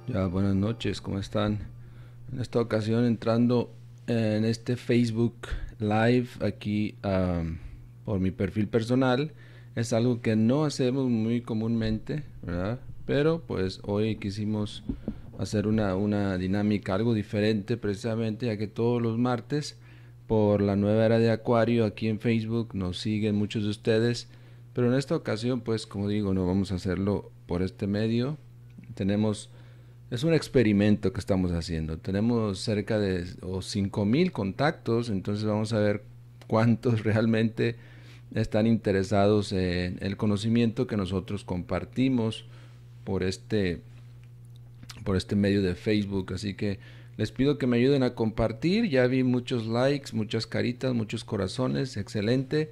Ya, buenas noches, ¿cómo están? En esta ocasión entrando en este Facebook Live aquí por mi perfil personal. Es algo que no hacemos muy comúnmente, ¿verdad? Pero pues hoy quisimos hacer una dinámica algo diferente precisamente ya que todos los martes por la nueva era de Acuario aquí en Facebook nos siguen muchos de ustedes. Pero en esta ocasión pues como digo no vamos a hacerlo por este medio. Tenemos Es un experimento que estamos haciendo. Tenemos cerca de 5,000 contactos, entonces vamos a ver cuántos realmente están interesados en el conocimiento que nosotros compartimos por este, por este medio de Facebook. Así que les pido que me ayuden a compartir. Ya vi muchos likes, muchas caritas, muchos corazones. Excelente.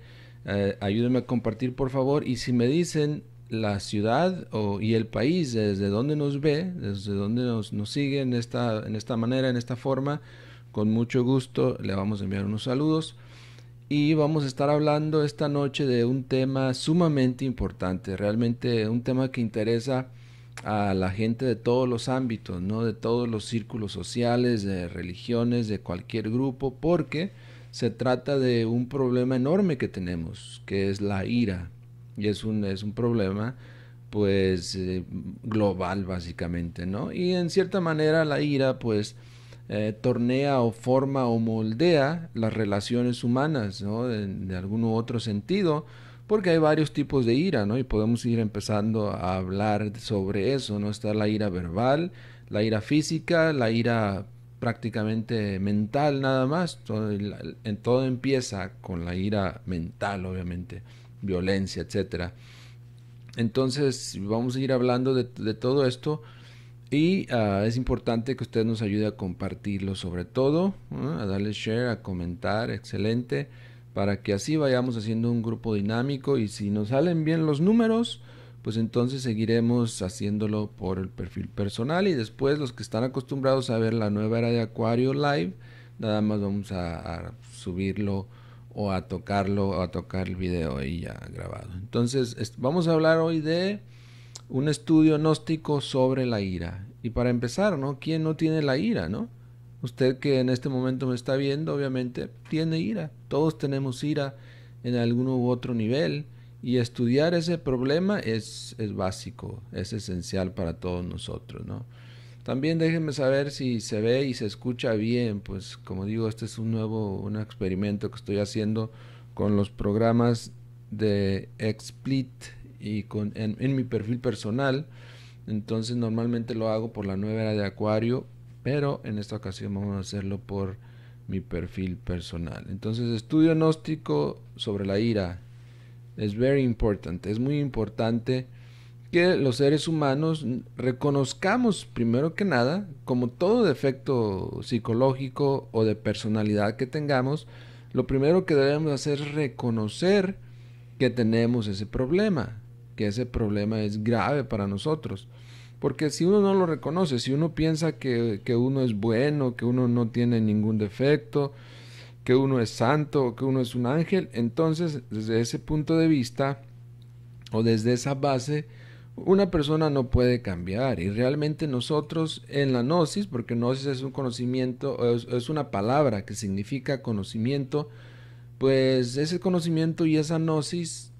Ayúdenme a compartir por favor. Y si me dicen la ciudad y el país desde donde nos ve, desde donde nos sigue en esta manera, en esta forma, con mucho gusto le vamos a enviar unos saludos. Y vamos a estar hablando esta noche de un tema sumamente importante, realmente un tema que interesa a la gente de todos los ámbitos, ¿no? De todos los círculos sociales, de religiones, de cualquier grupo, porque se trata de un problema enorme que tenemos, que es la ira. Y es un problema pues global básicamente, ¿no? Y en cierta manera la ira pues tornea o forma o moldea las relaciones humanas, ¿no? De algún u otro sentido, porque hay varios tipos de ira, ¿no? Y podemos ir empezando a hablar sobre eso, ¿no? Está la ira verbal, la ira física, la ira prácticamente mental nada más. Todo empieza con la ira mental, obviamente, violencia, etcétera. Entonces vamos a ir hablando de todo esto y es importante que usted nos ayude a compartirlo sobre todo, a darle share, a comentar, excelente, para que así vayamos haciendo un grupo dinámico y si nos salen bien los números, pues entonces seguiremos haciéndolo por el perfil personal y después los que están acostumbrados a ver la nueva era de Acuario Live, nada más vamos a subirlo o a tocarlo o a tocar el video ahí ya grabado. Entonces vamos a hablar hoy de un estudio gnóstico sobre la ira. Y para empezar, ¿no? ¿Quién no tiene la ira, no? Usted que en este momento me está viendo, obviamente, tiene ira. Todos tenemos ira en algún u otro nivel. Y estudiar ese problema es básico, es esencial para todos nosotros, ¿no? También déjenme saber si se ve y se escucha bien, pues como digo, este es un experimento que estoy haciendo con los programas de XSplit y en mi perfil personal. Entonces normalmente lo hago por la nueva era de Acuario, pero en esta ocasión vamos a hacerlo por mi perfil personal. Entonces estudio gnóstico sobre la ira. Es very important, es muy importante que los seres humanos reconozcamos primero que nada, como todo defecto psicológico o de personalidad que tengamos, lo primero que debemos hacer es reconocer que tenemos ese problema, que ese problema es grave para nosotros. Porque si uno no lo reconoce, si uno piensa que uno es bueno, que uno no tiene ningún defecto, que uno es santo, que uno es un ángel, entonces desde ese punto de vista o desde esa base, una persona no puede cambiar. Y realmente nosotros en la gnosis, porque gnosis es un conocimiento, es una palabra que significa conocimiento, pues ese conocimiento y esa gnosis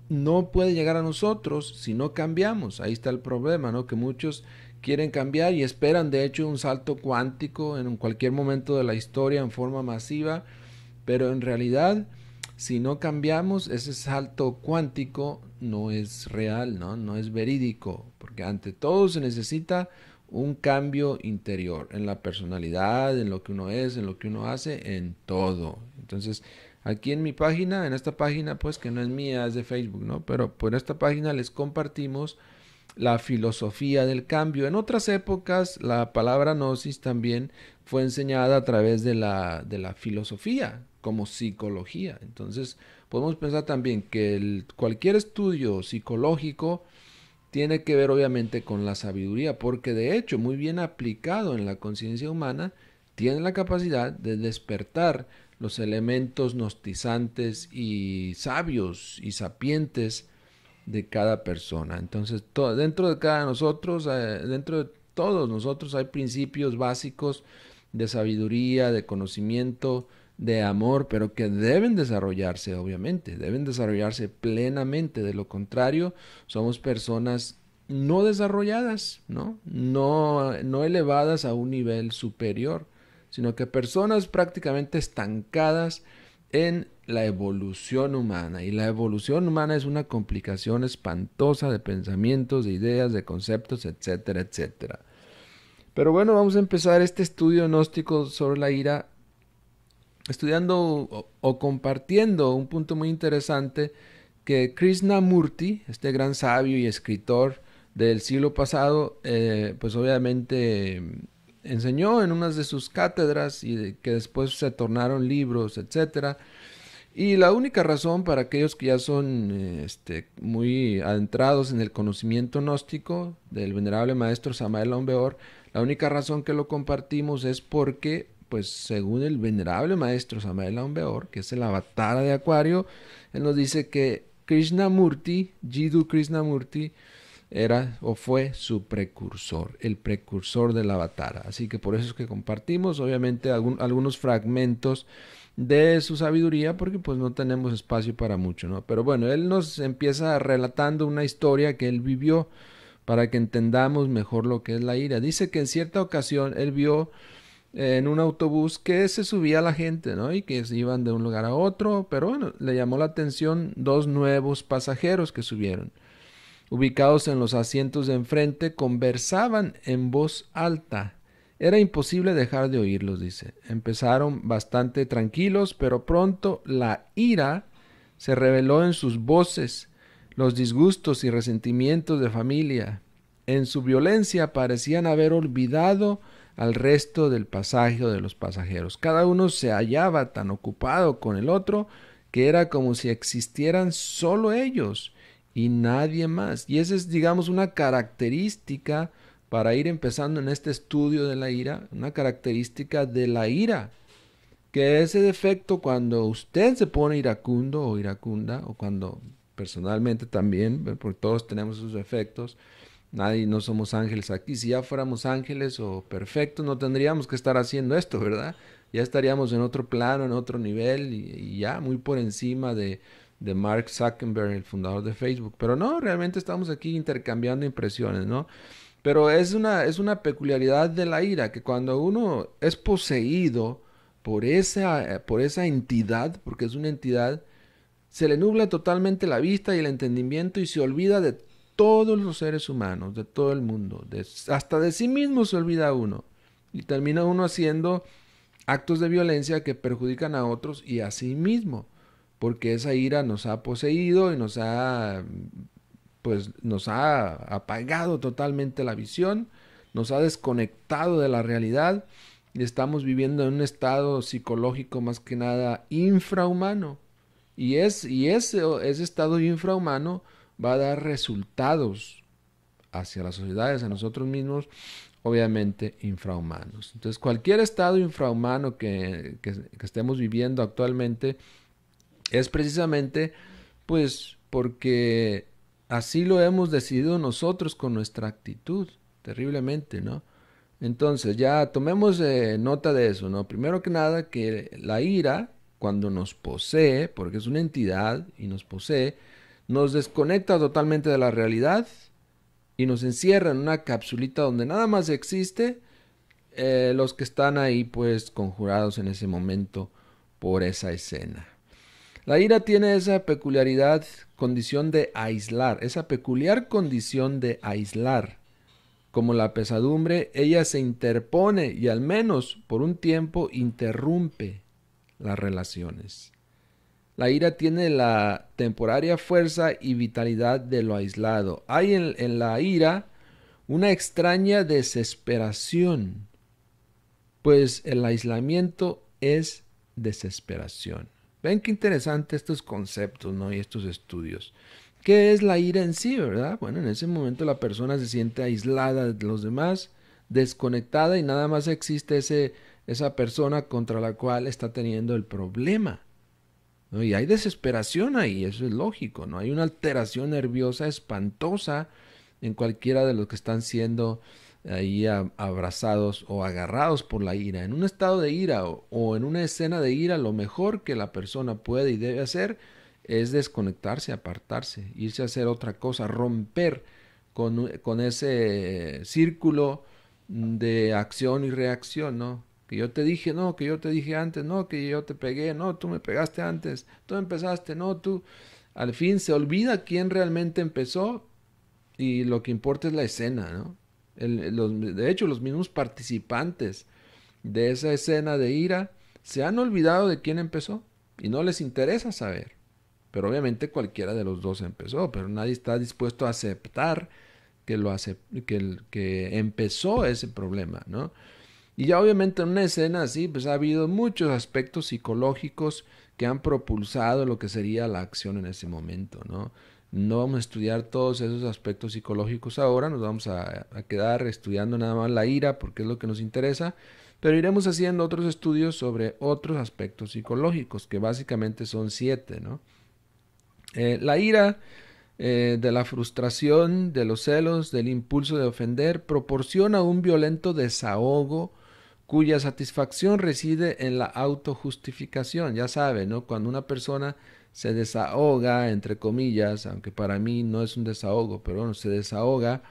no puede llegar a nosotros si no cambiamos. Ahí está el problema, ¿no? Que muchos quieren cambiar y esperan de hecho un salto cuántico en cualquier momento de la historia en forma masiva, pero en realidad si no cambiamos ese salto cuántico no es real, ¿no? No es verídico, porque ante todo se necesita un cambio interior en la personalidad, en lo que uno es, en lo que uno hace, en todo. Entonces, aquí en mi página, en esta página, pues que no es mía, es de Facebook, ¿no? Pero por esta página les compartimos la filosofía del cambio. En otras épocas, la palabra gnosis también fue enseñada a través de la filosofía, como psicología. Entonces, podemos pensar también que cualquier estudio psicológico tiene que ver obviamente con la sabiduría, porque de hecho, muy bien aplicado en la conciencia humana, tiene la capacidad de despertar los elementos gnostizantes y sabios y sapientes de cada persona. Entonces, dentro de cada nosotros, dentro de todos nosotros hay principios básicos de sabiduría, de conocimiento, de amor, pero que deben desarrollarse, obviamente, deben desarrollarse plenamente. De lo contrario, somos personas no desarrolladas, ¿no? No elevadas a un nivel superior, sino que personas prácticamente estancadas en la evolución humana. Y la evolución humana es una complicación espantosa de pensamientos, de ideas, de conceptos, etcétera, etcétera. Pero bueno, vamos a empezar este estudio gnóstico sobre la ira estudiando o compartiendo un punto muy interesante que Krishnamurti, este gran sabio y escritor del siglo pasado, pues obviamente enseñó en unas de sus cátedras y que después se tornaron libros, etcétera. Y la única razón para aquellos que ya son muy adentrados en el conocimiento gnóstico del venerable maestro Samael Aun Weor, la única razón que lo compartimos es porque, pues según el venerable maestro Samael Aun Weor, que es el avatar de Acuario, él nos dice que Krishnamurti, Jiddu Krishnamurti, era o fue su precursor, el precursor del avatar. Así que por eso es que compartimos, obviamente, algunos fragmentos de su sabiduría, porque pues no tenemos espacio para mucho, ¿no? Pero bueno, él nos empieza relatando una historia que él vivió para que entendamos mejor lo que es la ira. Dice que en cierta ocasión él vio en un autobús que se subía la gente, ¿no? Y que se iban de un lugar a otro, pero bueno, le llamó la atención dos nuevos pasajeros que subieron. Ubicados en los asientos de enfrente, conversaban en voz alta. Era imposible dejar de oírlos, dice. Empezaron bastante tranquilos, pero pronto la ira se reveló en sus voces, los disgustos y resentimientos de familia. En su violencia parecían haber olvidado al resto del pasaje o de los pasajeros. Cada uno se hallaba tan ocupado con el otro que era como si existieran solo ellos y nadie más. Y esa es, digamos, una característica para ir empezando en este estudio de la ira, una característica de la ira, que ese defecto cuando usted se pone iracundo o iracunda, o cuando personalmente también, porque todos tenemos esos defectos, nadie, no somos ángeles aquí. Si ya fuéramos ángeles o perfectos, no tendríamos que estar haciendo esto, ¿verdad? Ya estaríamos en otro plano, en otro nivel y ya muy por encima de Mark Zuckerberg, el fundador de Facebook. Pero no, realmente estamos aquí intercambiando impresiones, ¿no? Pero es una peculiaridad de la ira, que cuando uno es poseído por esa entidad, porque es una entidad, se le nubla totalmente la vista y el entendimiento y se olvida de todos los seres humanos, de todo el mundo, hasta de sí mismo se olvida uno. Y termina uno haciendo actos de violencia que perjudican a otros y a sí mismo, porque esa ira nos ha poseído y nos ha apagado totalmente la visión, nos ha desconectado de la realidad y estamos viviendo en un estado psicológico más que nada infrahumano. Ese estado infrahumano va a dar resultados hacia las sociedades, a nosotros mismos, obviamente infrahumanos. Entonces, cualquier estado infrahumano que estemos viviendo actualmente es precisamente, pues, porque así lo hemos decidido nosotros con nuestra actitud, terriblemente, ¿no? Entonces, ya tomemos nota de eso, ¿no? Primero que nada, que la ira, cuando nos posee, porque es una entidad y nos posee, nos desconecta totalmente de la realidad y nos encierra en una capsulita donde nada más existe los que están ahí, pues, conjurados en ese momento por esa escena. La ira tiene esa peculiaridad, condición de aislar, esa peculiar condición de aislar. Como la pesadumbre, ella se interpone y al menos por un tiempo interrumpe las relaciones. La ira tiene la temporaria fuerza y vitalidad de lo aislado. Hay en la ira una extraña desesperación, pues el aislamiento es desesperación. Ven qué interesante estos conceptos, ¿no? Y estos estudios. ¿Qué es la ira en sí, verdad? Bueno, en ese momento la persona se siente aislada de los demás, desconectada y nada más existe esa persona contra la cual está teniendo el problema, ¿no? Y hay desesperación ahí, eso es lógico, ¿no? Hay una alteración nerviosa espantosa en cualquiera de los que están siendo ahí abrazados o agarrados por la ira. En un estado de ira o en una escena de ira, lo mejor que la persona puede y debe hacer es desconectarse, apartarse, irse a hacer otra cosa, romper con ese círculo de acción y reacción, ¿no? Que yo te dije, no, que yo te dije antes, no, que yo te pegué, no, tú me pegaste antes, tú empezaste, no, tú. Al fin se olvida quién realmente empezó y lo que importa es la escena, ¿no? De hecho, los mismos participantes de esa escena de ira se han olvidado de quién empezó y no les interesa saber. Pero obviamente cualquiera de los dos empezó, pero nadie está dispuesto a aceptar que empezó ese problema, ¿no? Y ya obviamente en una escena así, pues ha habido muchos aspectos psicológicos que han propulsado lo que sería la acción en ese momento, ¿no? No vamos a estudiar todos esos aspectos psicológicos ahora, nos vamos a quedar estudiando nada más la ira porque es lo que nos interesa, pero iremos haciendo otros estudios sobre otros aspectos psicológicos, que básicamente son 7, ¿no? La ira, de la frustración, de los celos, del impulso de ofender, proporciona un violento desahogo cuya satisfacción reside en la autojustificación. Ya sabe, ¿no? Cuando una persona se desahoga, entre comillas, aunque para mí no es un desahogo, pero bueno, se desahoga,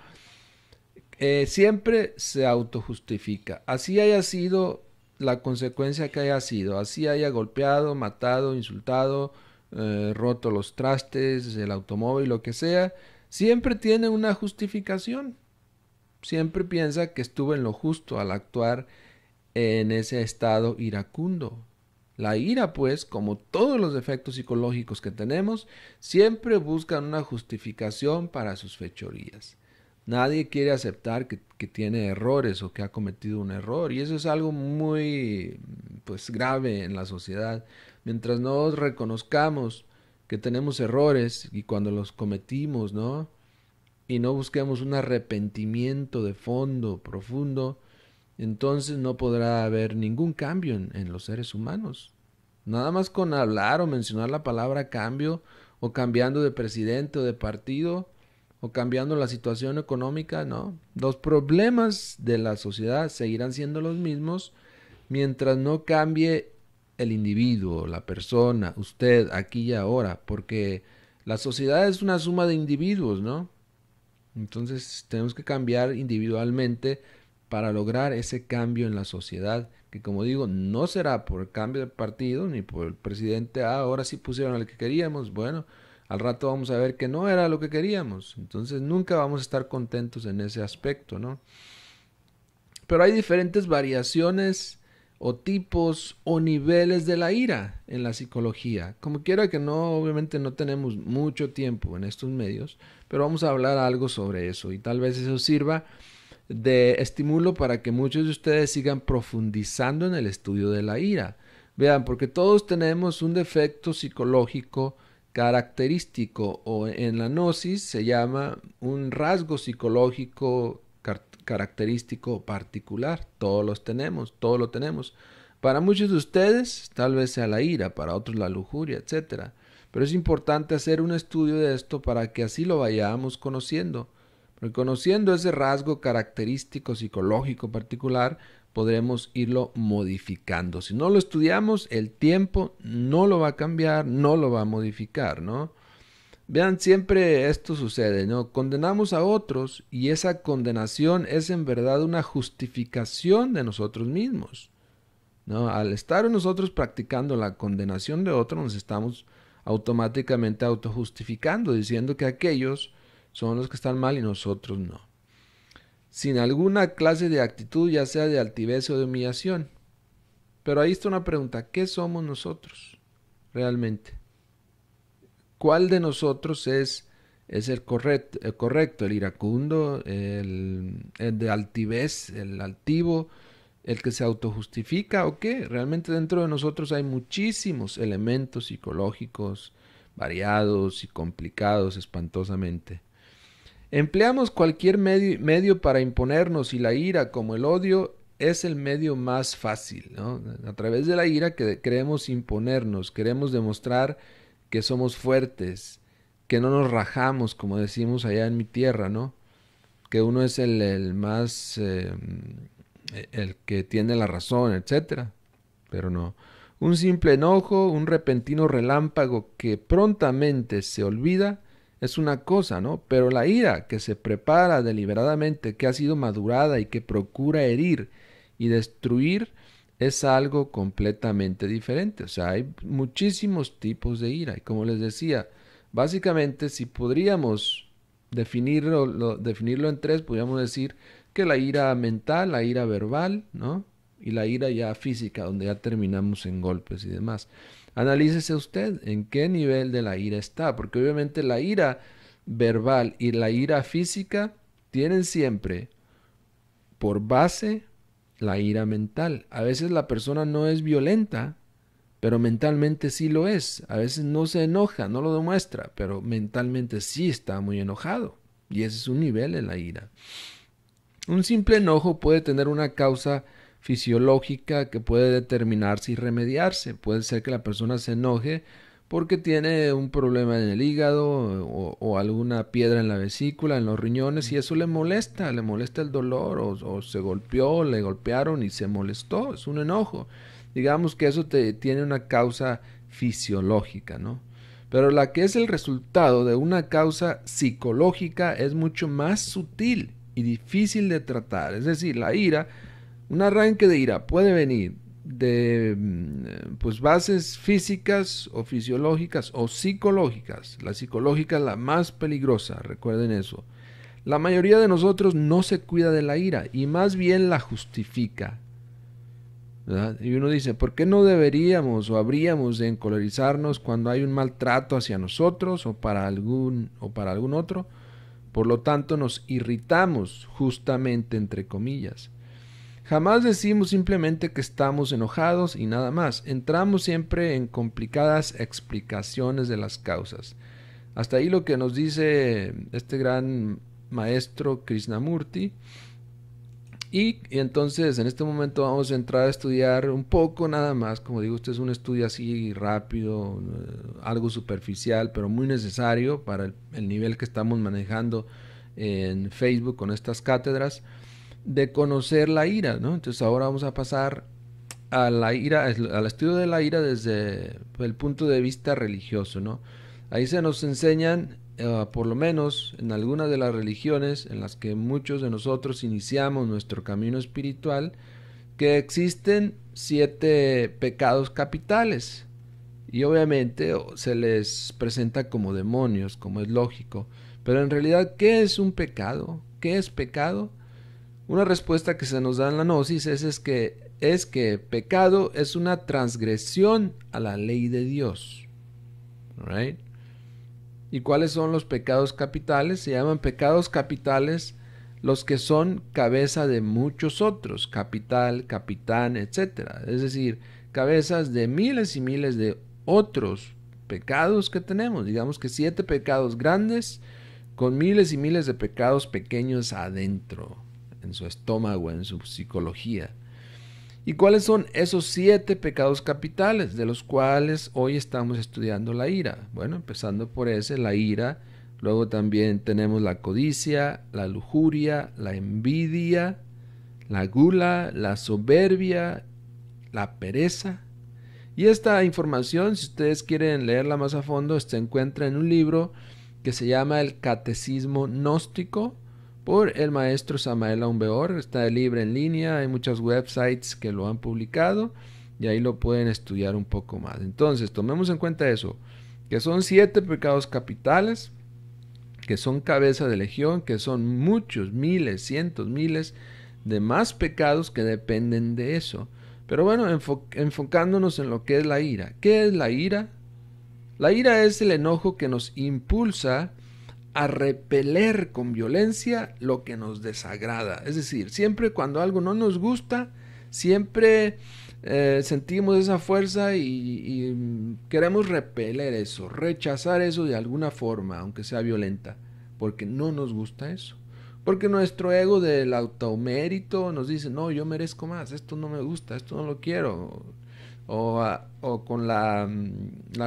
siempre se autojustifica. Así haya sido la consecuencia que haya sido, así haya golpeado, matado, insultado, roto los trastes, el automóvil, lo que sea, siempre tiene una justificación. Siempre piensa que estuvo en lo justo al actuar en ese estado iracundo. La ira, pues, como todos los defectos psicológicos que tenemos, siempre buscan una justificación para sus fechorías. Nadie quiere aceptar que tiene errores o que ha cometido un error, y eso es algo muy, pues, grave en la sociedad. Mientras no reconozcamos que tenemos errores y cuando los cometimos, ¿no? Y no busquemos un arrepentimiento de fondo, profundo, entonces no podrá haber ningún cambio en los seres humanos. Nada más con hablar o mencionar la palabra cambio, o cambiando de presidente o de partido, o cambiando la situación económica, no. Los problemas de la sociedad seguirán siendo los mismos mientras no cambie el individuo, la persona, usted, aquí y ahora, porque la sociedad es una suma de individuos, ¿no? Entonces tenemos que cambiar individualmente para lograr ese cambio en la sociedad, que como digo, no será por el cambio de partido ni por el presidente, ahora sí pusieron al que queríamos, bueno, al rato vamos a ver que no era lo que queríamos, entonces nunca vamos a estar contentos en ese aspecto, ¿no? Pero hay diferentes variaciones o tipos o niveles de la ira en la psicología. Como quiera que no, obviamente no tenemos mucho tiempo en estos medios, pero vamos a hablar algo sobre eso y tal vez eso sirva de estímulo para que muchos de ustedes sigan profundizando en el estudio de la ira. Vean, porque todos tenemos un defecto psicológico característico, o en la gnosis se llama un rasgo psicológico característico particular. Todos lo tenemos. Para muchos de ustedes tal vez sea la ira, para otros la lujuria, etcétera. Pero es importante hacer un estudio de esto para que así lo vayamos conociendo. Porque conociendo ese rasgo característico psicológico particular, podremos irlo modificando. Si no lo estudiamos, el tiempo no lo va a cambiar, no lo va a modificar, ¿no? Vean, siempre esto sucede, ¿no? Condenamos a otros y esa condenación es en verdad una justificación de nosotros mismos, ¿no? Al estar nosotros practicando la condenación de otros, nos estamos automáticamente autojustificando, diciendo que aquellos son los que están mal y nosotros no. Sin alguna clase de actitud, ya sea de altivez o de humillación. Pero ahí está una pregunta, ¿qué somos nosotros realmente? ¿Cuál de nosotros es el correcto, el iracundo, el de altivez, el altivo, el que se autojustifica o qué? Realmente dentro de nosotros hay muchísimos elementos psicológicos variados y complicados espantosamente. Empleamos cualquier medio para imponernos y la ira, como el odio, es el medio más fácil, ¿no? A través de la ira que queremos imponernos, queremos demostrar que somos fuertes, que no nos rajamos, como decimos allá en mi tierra, ¿no? Que uno es el más, el que tiene la razón, etcétera. Pero no. Un simple enojo, un repentino relámpago que prontamente se olvida, es una cosa, ¿no? Pero la ira que se prepara deliberadamente, que ha sido madurada y que procura herir y destruir, es algo completamente diferente. O sea, hay muchísimos tipos de ira. Y como les decía, básicamente si podríamos definirlo en tres, podríamos decir que la ira mental, la ira verbal, ¿no? Y la ira ya física, donde ya terminamos en golpes y demás. Analícese usted en qué nivel de la ira está, porque obviamente la ira verbal y la ira física tienen siempre por base la ira mental. A veces la persona no es violenta, pero mentalmente sí lo es. A veces no se enoja, no lo demuestra, pero mentalmente sí está muy enojado. Y ese es un nivel de la ira. Un simple enojo puede tener una causa fisiológica que puede determinarse y remediarse. Puede ser que la persona se enoje porque tiene un problema en el hígado o alguna piedra en la vesícula, en los riñones, y eso le molesta el dolor, o se golpeó, le golpearon y se molestó, es un enojo. Digamos que eso tiene una causa fisiológica, ¿no? Pero la que es el resultado de una causa psicológica es mucho más sutil y difícil de tratar. Es decir, la ira, un arranque de ira puede venir de pues bases físicas o fisiológicas o psicológicas. La psicológica es la más peligrosa, recuerden eso. La mayoría de nosotros no se cuida de la ira y más bien la justifica, ¿verdad? Y uno dice, ¿por qué no deberíamos o habríamos de encolerizarnos cuando hay un maltrato hacia nosotros o para algún otro? Por lo tanto, nos irritamos justamente entre comillas. Jamás decimos simplemente que estamos enojados y nada más. Entramos siempre en complicadas explicaciones de las causas. Hasta ahí lo que nos dice este gran maestro Krishnamurti. Y entonces en este momento vamos a entrar a estudiar un poco nada más. Como digo, este es un estudio así rápido, algo superficial, pero muy necesario para el nivel que estamos manejando en Facebook con estas cátedras, de conocer la ira, ¿no? Entonces ahora vamos a pasar a la ira, al estudio de la ira desde el punto de vista religioso, ¿no? Ahí se nos enseñan, por lo menos en algunas de las religiones en las que muchos de nosotros iniciamos nuestro camino espiritual, que existen 7 pecados capitales. Y obviamente se les presenta como demonios, como es lógico. Pero en realidad, ¿qué es un pecado? ¿Qué es pecado? Una respuesta que se nos da en la Gnosis es que pecado es una transgresión a la ley de Dios. Right? ¿Y cuáles son los pecados capitales? Se llaman pecados capitales los que son cabeza de muchos otros, capital, capitán, etc. Es decir, cabezas de miles y miles de otros pecados que tenemos. Digamos que 7 pecados grandes con miles y miles de pecados pequeños adentro, en su estómago, en su psicología. ¿Y cuáles son esos 7 pecados capitales de los cuales hoy estamos estudiando la ira? Bueno, empezando por ese, la ira. Luego también tenemos la codicia, la lujuria, la envidia, la gula, la soberbia, la pereza. Y esta información, si ustedes quieren leerla más a fondo, se encuentra en un libro que se llama El Catecismo Gnóstico, por el maestro Samael Aumbeor. Está libre en línea, hay muchos websites que lo han publicado y ahí lo pueden estudiar un poco más. Entonces, tomemos en cuenta eso, que son 7 pecados capitales, que son cabeza de legión, que son muchos, miles, cientos, miles de más pecados que dependen de eso. Pero bueno, enfocándonos en lo que es la ira. ¿Qué es la ira? La ira es el enojo que nos impulsa a repeler con violencia lo que nos desagrada. Es decir, siempre cuando algo no nos gusta, siempre sentimos esa fuerza y queremos repeler eso, rechazar eso de alguna forma, aunque sea violenta, porque no nos gusta eso. Porque nuestro ego del automérito nos dice, no, yo merezco más, esto no me gusta, esto no lo quiero. O con las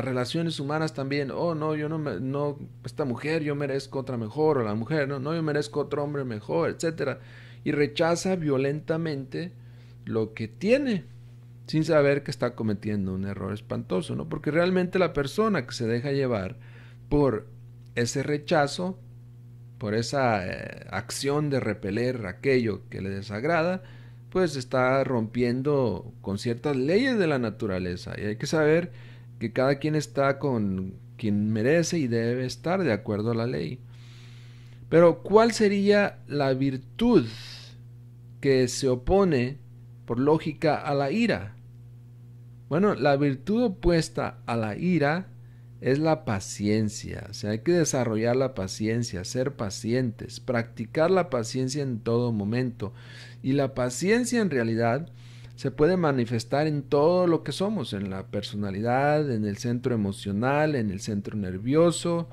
relaciones humanas también, oh no, yo no, esta mujer yo merezco otra mejor, o la mujer, no, yo merezco otro hombre mejor, etcétera. Y rechaza violentamente lo que tiene, sin saber que está cometiendo un error espantoso, ¿no? Porque realmente la persona que se deja llevar por ese rechazo, por esa acción de repeler aquello que le desagrada, pues está rompiendo con ciertas leyes de la naturaleza. Y hay que saber que cada quien está con quien merece y debe estar de acuerdo a la ley. Pero ¿cuál sería la virtud que se opone por lógica a la ira? Bueno, la virtud opuesta a la ira es la paciencia. O sea, hay que desarrollar la paciencia, ser pacientes, practicar la paciencia en todo momento. Y la paciencia en realidad se puede manifestar en todo lo que somos, en la personalidad, en el centro emocional, en el centro nervioso,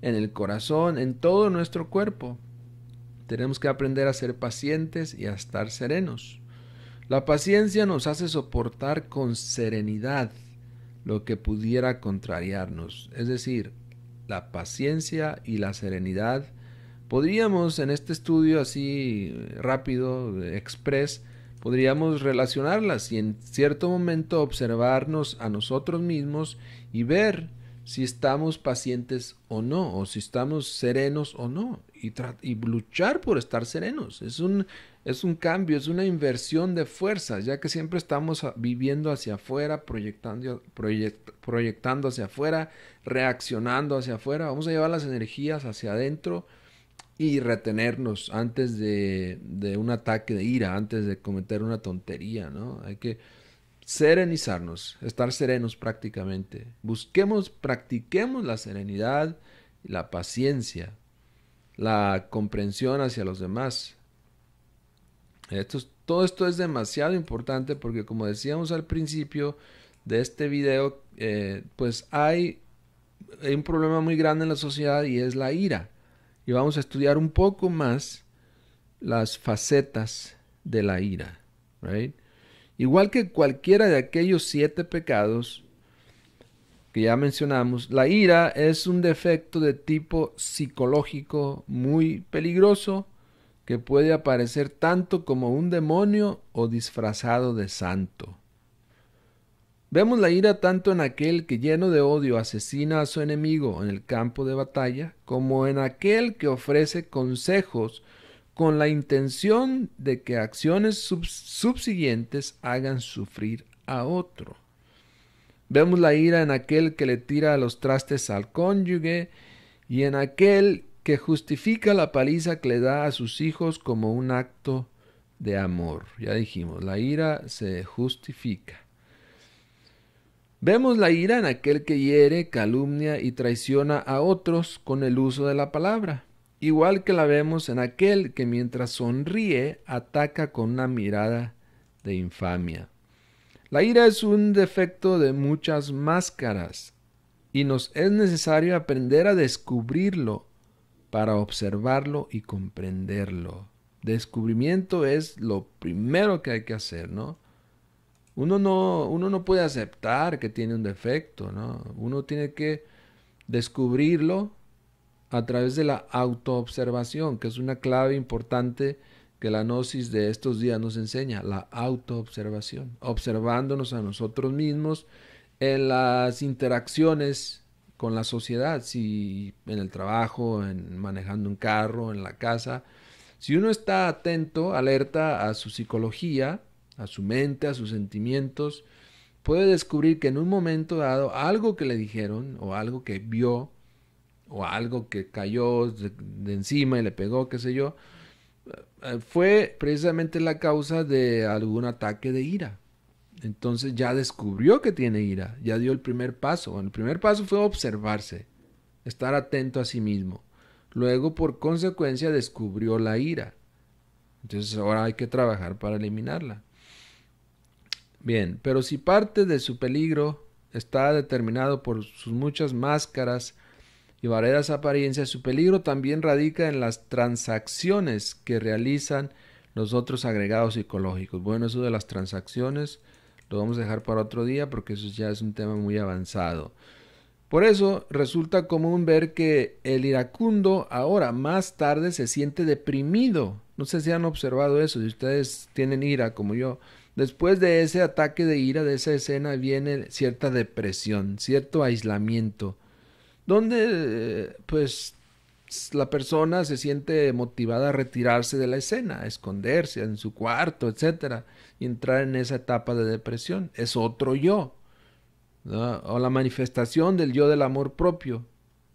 en el corazón, en todo nuestro cuerpo. Tenemos que aprender a ser pacientes y a estar serenos. La paciencia nos hace soportar con serenidad lo que pudiera contrariarnos. Es decir, la paciencia y la serenidad. Podríamos en este estudio así rápido, express, podríamos relacionarlas y en cierto momento observarnos a nosotros mismos y ver si estamos pacientes o no, o si estamos serenos o no, y luchar por estar serenos. Es un cambio, es una inversión de fuerzas, ya que siempre estamos viviendo hacia afuera, proyectando hacia afuera, reaccionando hacia afuera. Vamos a llevar las energías hacia adentro y retenernos antes de un ataque de ira, antes de cometer una tontería, ¿no? Hay que serenizarnos, estar serenos prácticamente. Practiquemos la serenidad, la paciencia, la comprensión hacia los demás. Todo esto es demasiado importante porque, como decíamos al principio de este video, pues hay un problema muy grande en la sociedad y es la ira. Y vamos a estudiar un poco más las facetas de la ira, right? Igual que cualquiera de aquellos 7 pecados que ya mencionamos, la ira es un defecto de tipo psicológico muy peligroso que puede aparecer tanto como un demonio o disfrazado de santo. Vemos la ira tanto en aquel que lleno de odio asesina a su enemigo en el campo de batalla, como en aquel que ofrece consejos con la intención de que acciones subsiguientes hagan sufrir a otro. Vemos la ira en aquel que le tira los trastes al cónyuge y en aquel que justifica la paliza que le da a sus hijos como un acto de amor. Ya dijimos, la ira se justifica. Vemos la ira en aquel que hiere, calumnia y traiciona a otros con el uso de la palabra, igual que la vemos en aquel que mientras sonríe ataca con una mirada de infamia. La ira es un defecto de muchas máscaras y nos es necesario aprender a descubrirlo para observarlo y comprenderlo. Descubrimiento es lo primero que hay que hacer, ¿no? Uno no puede aceptar que tiene un defecto, ¿no? Uno tiene que descubrirlo a través de la autoobservación, que es una clave importante que la gnosis de estos días nos enseña, la autoobservación, observándonos a nosotros mismos en las interacciones con la sociedad, si en el trabajo, en manejando un carro, en la casa. Si uno está atento, alerta a su psicología, a su mente, a sus sentimientos, puede descubrir que en un momento dado algo que le dijeron o algo que vio o algo que cayó de encima y le pegó, qué sé yo, fue precisamente la causa de algún ataque de ira. Entonces ya descubrió que tiene ira, ya dio el primer paso. Bueno, el primer paso fue observarse, estar atento a sí mismo. Luego, por consecuencia, descubrió la ira. Entonces ahora hay que trabajar para eliminarla. Bien, pero si parte de su peligro está determinado por sus muchas máscaras y variadas apariencias, su peligro también radica en las transacciones que realizan los otros agregados psicológicos. Bueno, eso de las transacciones lo vamos a dejar para otro día porque eso ya es un tema muy avanzado. Por eso resulta común ver que el iracundo ahora más tarde se siente deprimido. No sé si han observado eso, si ustedes tienen ira como yo. Después de ese ataque de ira, de esa escena, viene cierta depresión, cierto aislamiento, donde pues la persona se siente motivada a retirarse de la escena, a esconderse en su cuarto, etcétera, y entrar en esa etapa de depresión. Es otro yo, ¿no? O la manifestación del yo del amor propio,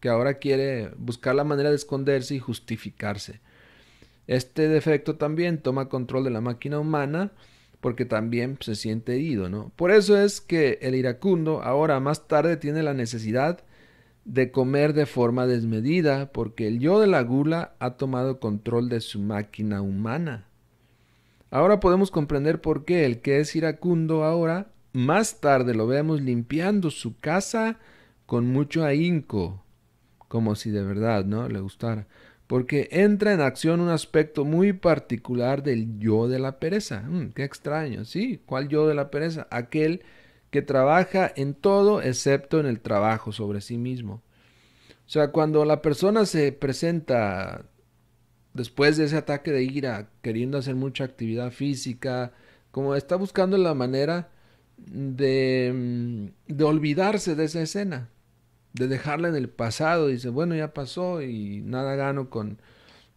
que ahora quiere buscar la manera de esconderse y justificarse. Este defecto también toma control de la máquina humana porque también se siente herido, ¿no? Por eso es que el iracundo ahora más tarde tiene la necesidad de comer de forma desmedida porque el yo de la gula ha tomado control de su máquina humana. Ahora podemos comprender por qué el que es iracundo ahora, más tarde lo vemos limpiando su casa con mucho ahínco, como si de verdad, ¿no?, le gustara. Porque entra en acción un aspecto muy particular del yo de la pereza. Qué extraño, ¿sí? ¿Cuál yo de la pereza? Aquel que trabaja en todo excepto en el trabajo sobre sí mismo. O sea, cuando la persona se presenta después de ese ataque de ira, queriendo hacer mucha actividad física, como está buscando la manera de olvidarse de esa escena, de dejarla en el pasado, dice, bueno, ya pasó y nada gano con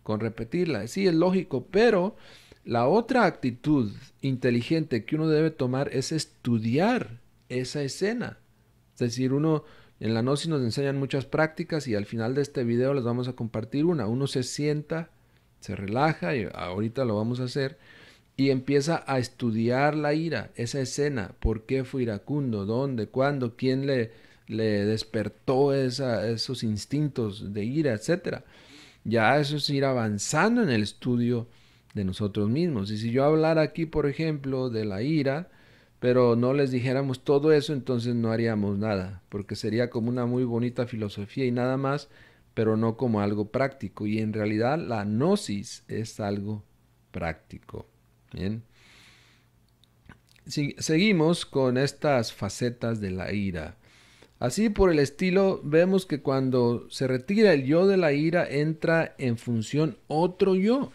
repetirla. Sí, es lógico, pero la otra actitud inteligente que uno debe tomar es estudiar esa escena. Es decir, uno en la Gnosis nos enseñan muchas prácticas y al final de este video les vamos a compartir una. Uno se sienta, se relaja, y ahorita lo vamos a hacer, y empieza a estudiar la ira, esa escena, por qué fue iracundo, dónde, cuándo, quién le despertó esos instintos de ira, etcétera. Ya eso es ir avanzando en el estudio de nosotros mismos. Y si yo hablara aquí, por ejemplo, de la ira, pero no les dijéramos todo eso, entonces no haríamos nada, porque sería como una muy bonita filosofía y nada más, pero no como algo práctico. Y en realidad la gnosis es algo práctico. Bien. Seguimos con estas facetas de la ira. Así por el estilo, vemos que cuando se retira el yo de la ira, entra en función otro yo,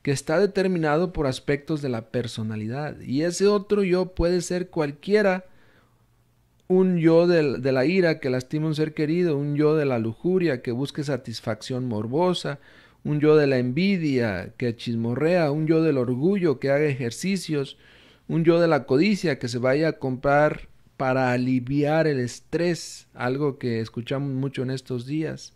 que está determinado por aspectos de la personalidad. Y ese otro yo puede ser cualquiera: un yo de la ira que lastima a un ser querido, un yo de la lujuria que busque satisfacción morbosa, un yo de la envidia que chismorrea, un yo del orgullo que haga ejercicios, un yo de la codicia que se vaya a comprar para aliviar el estrés, algo que escuchamos mucho en estos días.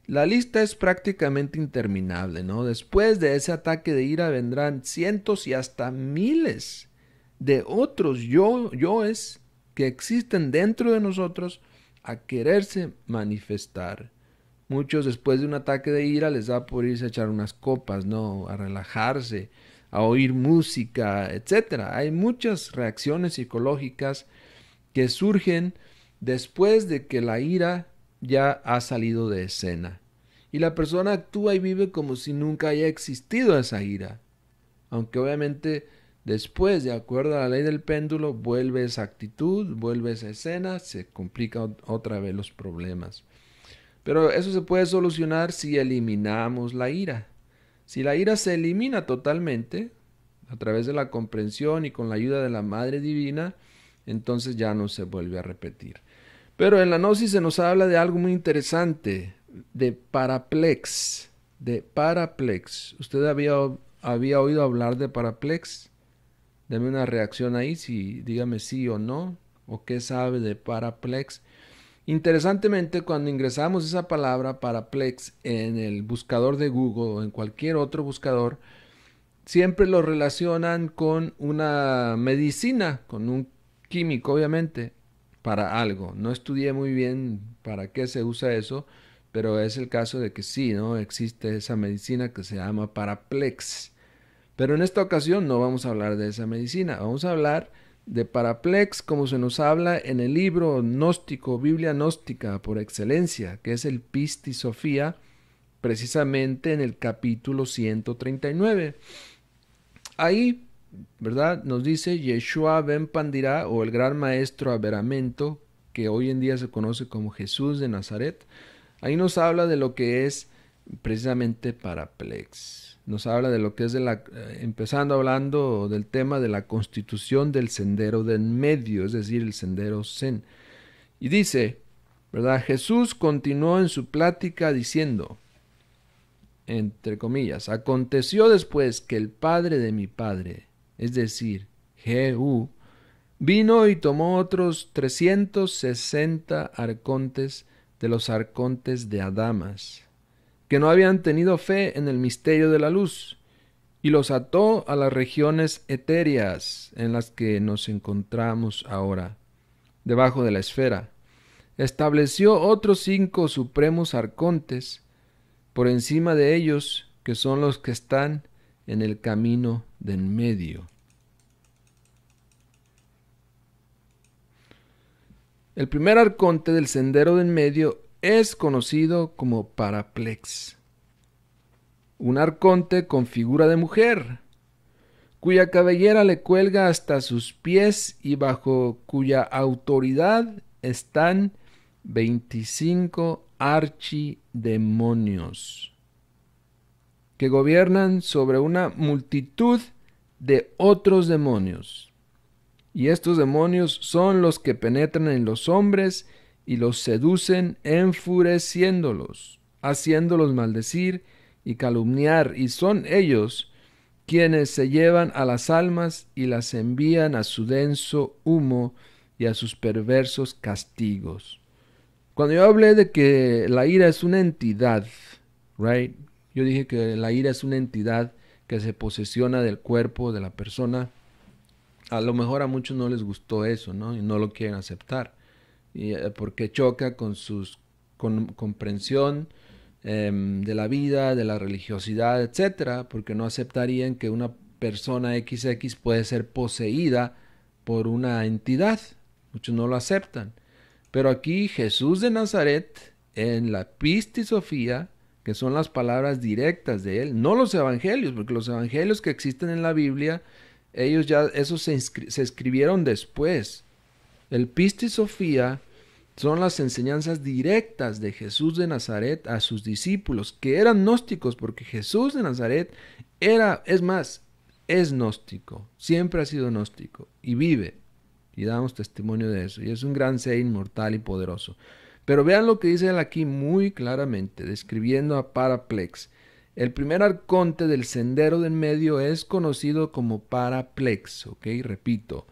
La lista es prácticamente interminable, ¿no? Después de ese ataque de ira vendrán cientos y hasta miles de otros yoes que existen dentro de nosotros a quererse manifestar. Muchos después de un ataque de ira les da por irse a echar unas copas, ¿no?, a relajarse, a oír música, etcétera. Hay muchas reacciones psicológicas que surgen después de que la ira ya ha salido de escena. Y la persona actúa y vive como si nunca haya existido esa ira. Aunque obviamente después, de acuerdo a la ley del péndulo, vuelve esa actitud, vuelve esa escena, se complican otra vez los problemas. Pero eso se puede solucionar si eliminamos la ira. Si la ira se elimina totalmente, a través de la comprensión y con la ayuda de la Madre Divina, entonces ya no se vuelve a repetir. Pero en la Gnosis se nos habla de algo muy interesante, de paraplex, ¿Usted había oído hablar de paraplex? Deme una reacción ahí, dígame sí o no, o qué sabe de paraplex. Interesantemente, cuando ingresamos esa palabra paraplex en el buscador de Google o en cualquier otro buscador, siempre lo relacionan con una medicina, con un químico, obviamente, para algo. No estudié muy bien para qué se usa eso, pero es el caso de que sí, ¿no? Existe esa medicina que se llama Paraplex. Pero en esta ocasión no vamos a hablar de esa medicina, vamos a hablar de Paraplex como se nos habla en el libro gnóstico, Biblia gnóstica por excelencia, que es el Pistis Sophia, precisamente en el capítulo 139. Ahí, ¿verdad? Nos dice Yeshua ben Pandira, o el gran maestro Averamiento, que hoy en día se conoce como Jesús de Nazaret. Ahí nos habla de lo que es precisamente Paraplex. Nos habla de lo que es empezando hablando del tema de la constitución del sendero de en medio, es decir, el sendero Zen. Y dice, ¿verdad? Jesús continuó en su plática diciendo, entre comillas, aconteció después que el padre de mi padre, es decir, Jehú, vino y tomó otros 360 arcontes de los arcontes de Adamas, que no habían tenido fe en el misterio de la luz, y los ató a las regiones etéreas en las que nos encontramos ahora, debajo de la esfera. Estableció otros 5 supremos arcontes por encima de ellos, que son los que están en el camino de en medio. El primer arconte del sendero de en medio es conocido como Paraplex, un arconte con figura de mujer, cuya cabellera le cuelga hasta sus pies y bajo cuya autoridad están 25 archidemonios, que gobiernan sobre una multitud de otros demonios. Y estos demonios son los que penetran en los hombres y los seducen enfureciéndolos, haciéndolos maldecir y calumniar, y son ellos quienes se llevan a las almas y las envían a su denso humo y a sus perversos castigos. Cuando yo hablé de que la ira es una entidad, right? Yo dije que la ira es una entidad que se posesiona del cuerpo de la persona. A lo mejor a muchos no les gustó eso, ¿no? Y no lo quieren aceptar. Porque choca con su comprensión de la vida, de la religiosidad, etcétera, porque no aceptarían que una persona XX puede ser poseída por una entidad. Muchos no lo aceptan. Pero aquí Jesús de Nazaret, en la Pistis Sophia, que son las palabras directas de él, no los evangelios, porque los evangelios que existen en la Biblia, ellos ya, esos se escribieron después. El Pistis Sophia son las enseñanzas directas de Jesús de Nazaret a sus discípulos, que eran gnósticos, porque Jesús de Nazaret es gnóstico, siempre ha sido gnóstico, y vive, y damos testimonio de eso, y es un gran ser inmortal y poderoso. Pero vean lo que dice él aquí muy claramente, describiendo a Paraplex. El primer arconte del sendero de en medio es conocido como Paraplex, ¿ok? Repito,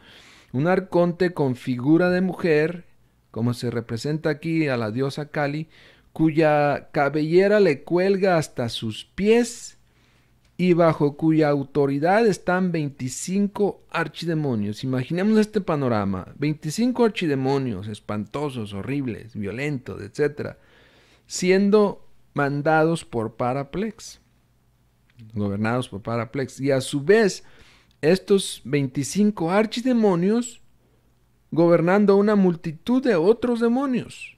un arconte con figura de mujer, como se representa aquí a la diosa Kali, cuya cabellera le cuelga hasta sus pies y bajo cuya autoridad están 25 archidemonios. Imaginemos este panorama, 25 archidemonios espantosos, horribles, violentos, etc., siendo mandados por Paraplex, gobernados por Paraplex, y a su vez estos 25 archidemonios gobernando una multitud de otros demonios.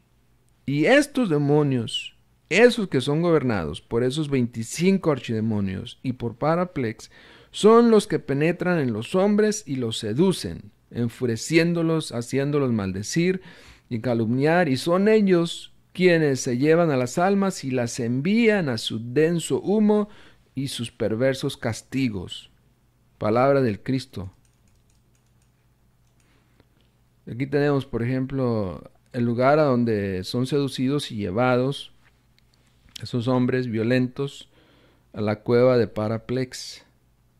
Y estos demonios, esos que son gobernados por esos 25 archidemonios y por Paraplex, son los que penetran en los hombres y los seducen, enfureciéndolos, haciéndolos maldecir y calumniar, y son ellos quienes se llevan a las almas y las envían a su denso humo y sus perversos castigos. Palabra del Cristo. Aquí tenemos, por ejemplo, el lugar a donde son seducidos y llevados esos hombres violentos a la cueva de Paraplex.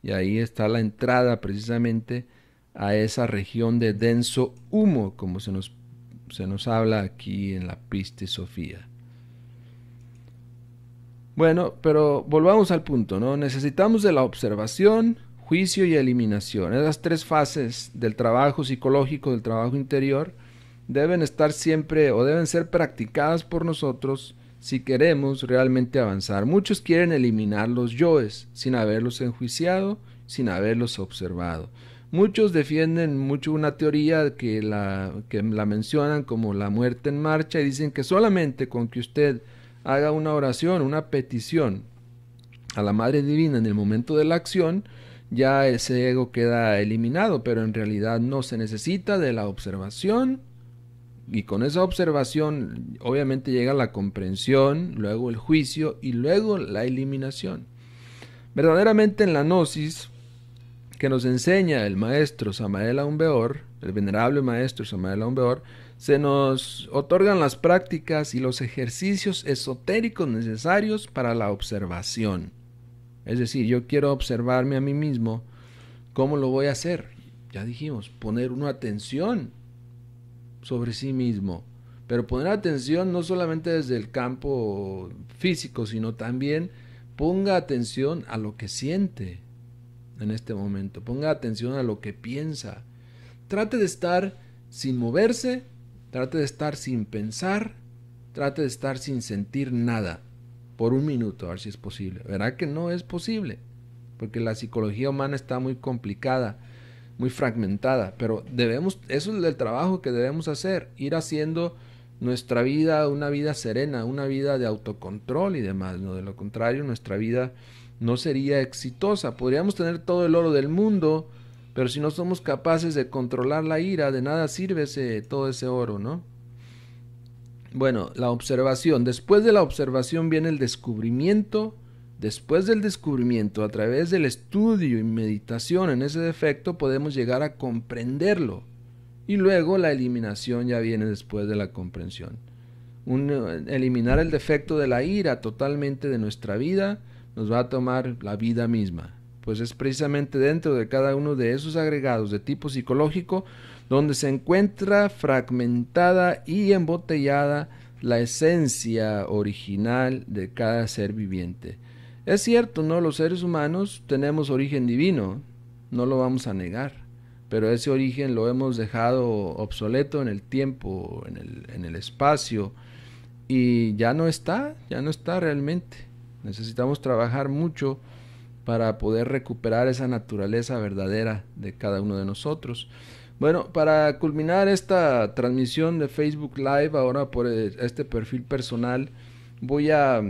Y ahí está la entrada precisamente a esa región de denso humo, como se nos habla aquí en la Pistis Sophia. Bueno, pero volvamos al punto, ¿no? Necesitamos de la observación, juicio y eliminación. Esas tres fases del trabajo psicológico, del trabajo interior, deben estar siempre o deben ser practicadas por nosotros si queremos realmente avanzar. Muchos quieren eliminar los yoes sin haberlos enjuiciado, sin haberlos observado. Muchos defienden mucho una teoría que la mencionan como la muerte en marcha y dicen que solamente con que usted haga una oración, una petición a la Madre Divina en el momento de la acción, ya ese ego queda eliminado, pero en realidad no se necesita de la observación y con esa observación obviamente llega la comprensión, luego el juicio y luego la eliminación. Verdaderamente en la gnosis que nos enseña el maestro Samael Aun Weor, el venerable maestro Samael Aun Weor, se nos otorgan las prácticas y los ejercicios esotéricos necesarios para la observación. Es decir, yo quiero observarme a mí mismo, ¿cómo lo voy a hacer? Ya dijimos, poner una atención sobre sí mismo, pero poner atención no solamente desde el campo físico, sino también ponga atención a lo que siente en este momento, ponga atención a lo que piensa, trate de estar sin moverse, trate de estar sin pensar, trate de estar sin sentir nada por un minuto, a ver si es posible. Verá que no es posible, porque la psicología humana está muy complicada, muy fragmentada, pero eso es el trabajo que debemos hacer, ir haciendo nuestra vida una vida serena, una vida de autocontrol y demás, ¿no? De lo contrario, nuestra vida no sería exitosa. Podríamos tener todo el oro del mundo, pero si no somos capaces de controlar la ira, de nada sirve todo ese oro, ¿no? Bueno, la observación. Después de la observación viene el descubrimiento. Después del descubrimiento, a través del estudio y meditación en ese defecto, podemos llegar a comprenderlo. Y luego la eliminación ya viene después de la comprensión. Eliminar el defecto de la ira totalmente de nuestra vida nos va a tomar la vida misma. Pues es precisamente dentro de cada uno de esos agregados de tipo psicológico donde se encuentra fragmentada y embotellada la esencia original de cada ser viviente. Es cierto, ¿no? Los seres humanos tenemos origen divino, no lo vamos a negar, pero ese origen lo hemos dejado obsoleto en el tiempo, en el espacio, y ya no está realmente. Necesitamos trabajar mucho para poder recuperar esa naturaleza verdadera de cada uno de nosotros. Bueno, para culminar esta transmisión de Facebook Live ahora por este perfil personal, voy a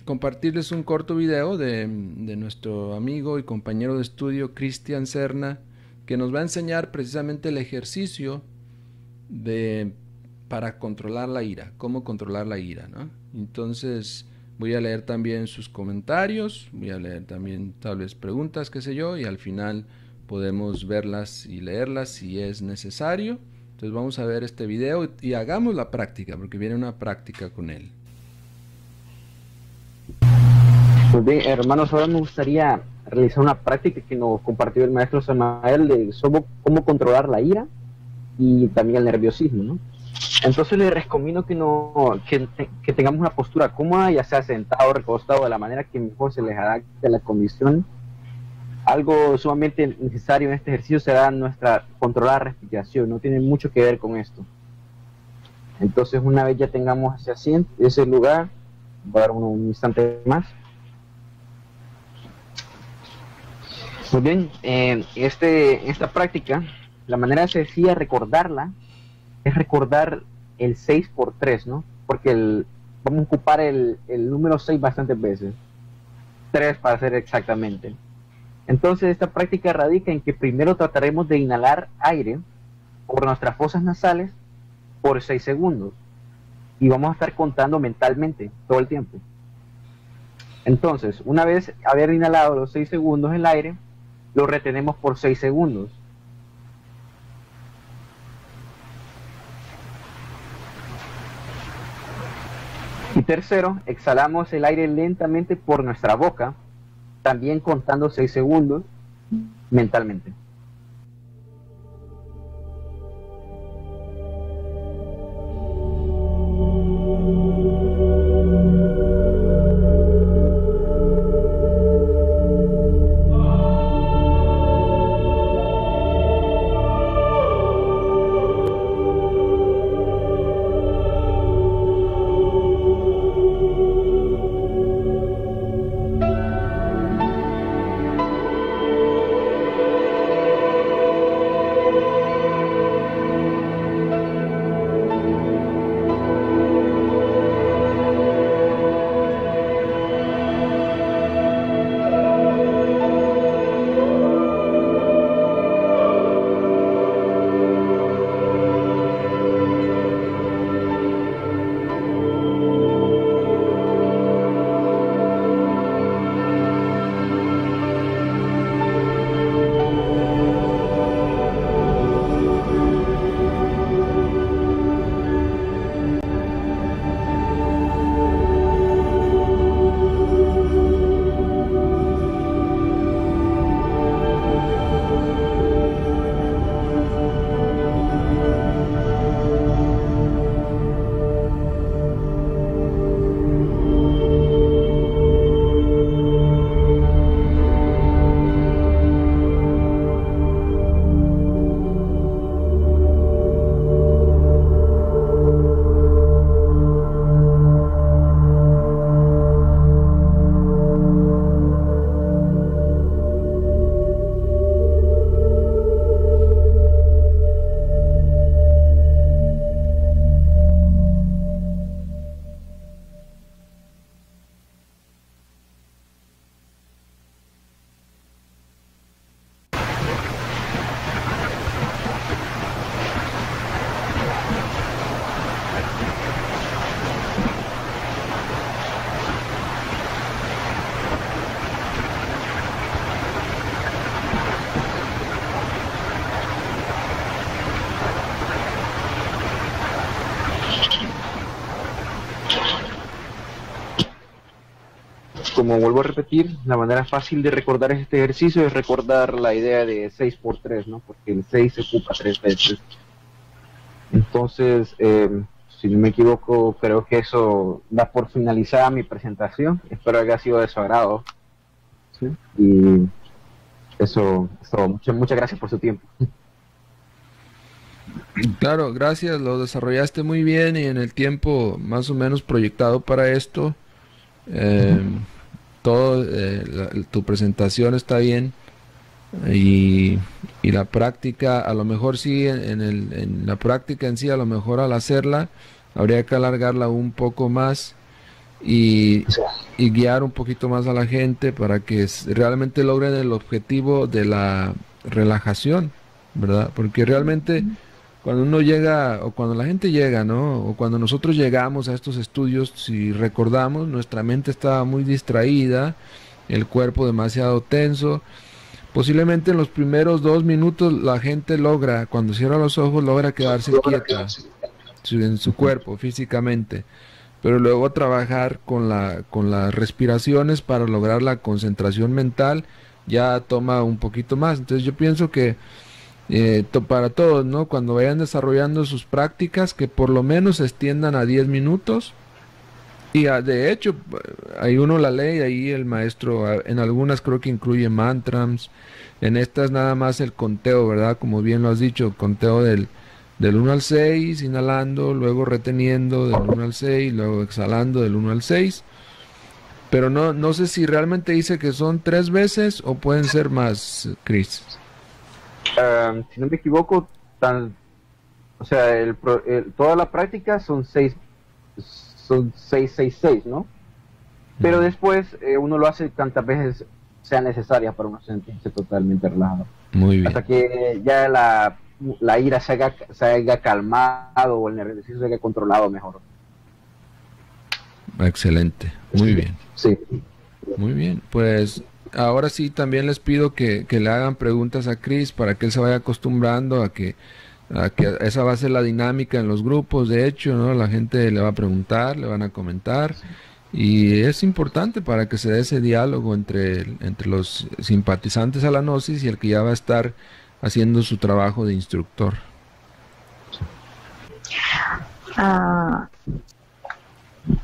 compartirles un corto video de nuestro amigo y compañero de estudio Cristian Serna, que nos va a enseñar precisamente el ejercicio para controlar la ira, cómo controlar la ira, ¿no? Entonces voy a leer también sus comentarios, voy a leer también tal vez preguntas, qué sé yo, y al final podemos verlas y leerlas si es necesario. Entonces vamos a ver este video y hagamos la práctica, porque viene una práctica con él. Pues bien, hermanos, ahora me gustaría realizar una práctica que nos compartió el maestro Samael de cómo controlar la ira y también el nerviosismo, ¿no? Entonces les recomiendo que tengamos una postura cómoda, ya sea sentado o recostado, de la manera que mejor se les adapte a la condición. Algo sumamente necesario en este ejercicio será nuestra controlar la respiración, no tiene mucho que ver con esto. Entonces, una vez ya tengamos ese asiento, ese lugar, voy a dar un instante más. Muy bien, esta práctica, la manera sencilla de recordarla es recordar el 6x3, ¿no? Porque vamos a ocupar el número 6 bastantes veces, 3 para ser exactamente. Entonces esta práctica radica en que primero trataremos de inhalar aire por nuestras fosas nasales por 6 segundos y vamos a estar contando mentalmente todo el tiempo. Entonces, una vez haber inhalado los 6 segundos el aire, lo retenemos por 6 segundos. Y tercero, exhalamos el aire lentamente por nuestra boca, también contando 6 segundos mentalmente. como vuelvo a repetir, la manera fácil de recordar este ejercicio es recordar la idea de 6 por 3, ¿no? Porque el 6 se ocupa 3 veces. Entonces, si no me equivoco, creo que eso da por finalizada mi presentación. Espero que haya sido de su agrado. ¿Sí? Y eso, muchas gracias por su tiempo. Claro, gracias, lo desarrollaste muy bien y en el tiempo más o menos proyectado para esto. Todo, tu presentación está bien y la práctica, a lo mejor sí, en la práctica en sí, a lo mejor al hacerla, habría que alargarla un poco más y, y guiar un poquito más a la gente para que realmente logren el objetivo de la relajación, ¿verdad? Porque realmente cuando uno llega, o cuando la gente llega, ¿no? O cuando nosotros llegamos a estos estudios, si recordamos, nuestra mente estaba muy distraída, el cuerpo demasiado tenso. Posiblemente en los primeros 2 minutos la gente logra, cuando cierra los ojos, logra quedarse quieta en su cuerpo, físicamente. Pero luego trabajar con las respiraciones para lograr la concentración mental ya toma un poquito más. Entonces yo pienso que para todos, ¿no? Cuando vayan desarrollando sus prácticas, que por lo menos se extiendan a 10 minutos. Y de hecho, hay uno la ley, ahí el maestro, en algunas creo que incluye mantras, en estas nada más el conteo, ¿verdad? Como bien lo has dicho, conteo del 1 al 6, inhalando, luego reteniendo del 1 al 6, luego exhalando del 1 al 6. Pero no sé si realmente dice que son 3 veces o pueden ser más, Chris. Si no me equivoco, o sea, toda la práctica son 6, 6, 6, 6, ¿no? Pero después uno lo hace tantas veces sea necesaria para uno sentirse totalmente relajado. Muy bien. Hasta que ya la ira se haya calmado o el nerviosismo se haya controlado mejor. Excelente, muy bien. Sí. Muy bien, pues ahora sí también les pido que le hagan preguntas a Chris para que él se vaya acostumbrando a que esa va a ser la dinámica en los grupos. De hecho, ¿no? La gente le va a preguntar, le van a comentar y es importante para que se dé ese diálogo entre los simpatizantes a la gnosis y el que ya va a estar haciendo su trabajo de instructor.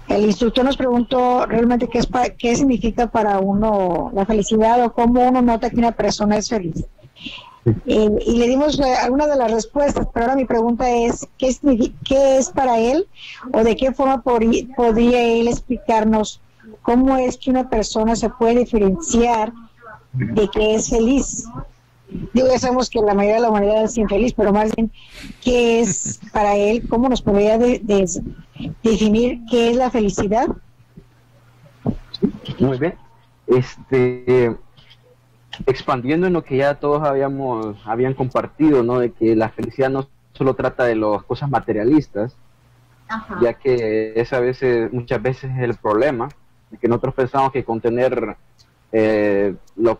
El instructor nos preguntó realmente qué significa para uno la felicidad o cómo uno nota que una persona es feliz. Y le dimos algunas de las respuestas, pero ahora mi pregunta es, ¿qué es para él o de qué forma podría él explicarnos cómo es que una persona se puede diferenciar de que es feliz? Digo, ya sabemos que la mayoría de la humanidad es infeliz, pero más bien, ¿qué es para él? ¿Cómo nos podría definir qué es la felicidad? Muy bien. Expandiendo en lo que ya todos habían compartido, ¿no? De que la felicidad no solo trata de las cosas materialistas. Ajá. Ya que muchas veces es el problema, de que nosotros pensamos que con tener lo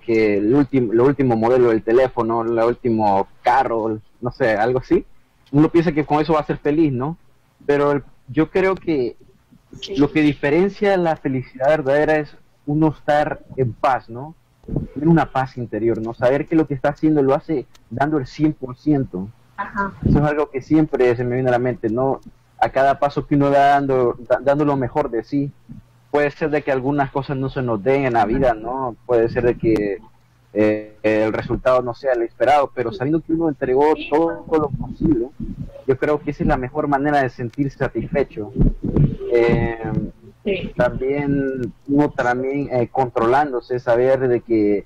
último modelo del teléfono, el último carro, no sé, algo así, uno piensa que con eso va a ser feliz, ¿no? Pero yo creo que lo que diferencia la felicidad verdadera es uno estar en paz, ¿no? Tener una paz interior, ¿no? Saber que lo que está haciendo lo hace dando el 100%. Ajá. Eso es algo que siempre se me viene a la mente, ¿no? A cada paso que uno da dando lo mejor de sí. Puede ser de que algunas cosas no se nos den en la vida, ¿no? Puede ser de que el resultado no sea el esperado, pero sabiendo que uno entregó todo lo posible, yo creo que esa es la mejor manera de sentirse satisfecho. Sí. También uno controlándose, saber de que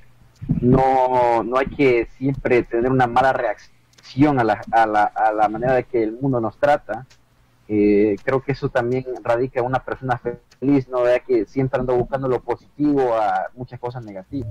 no hay que siempre tener una mala reacción a la manera de que el mundo nos trata. Creo que eso también radica en una persona feliz, no vea que siempre ando buscando lo positivo a muchas cosas negativas.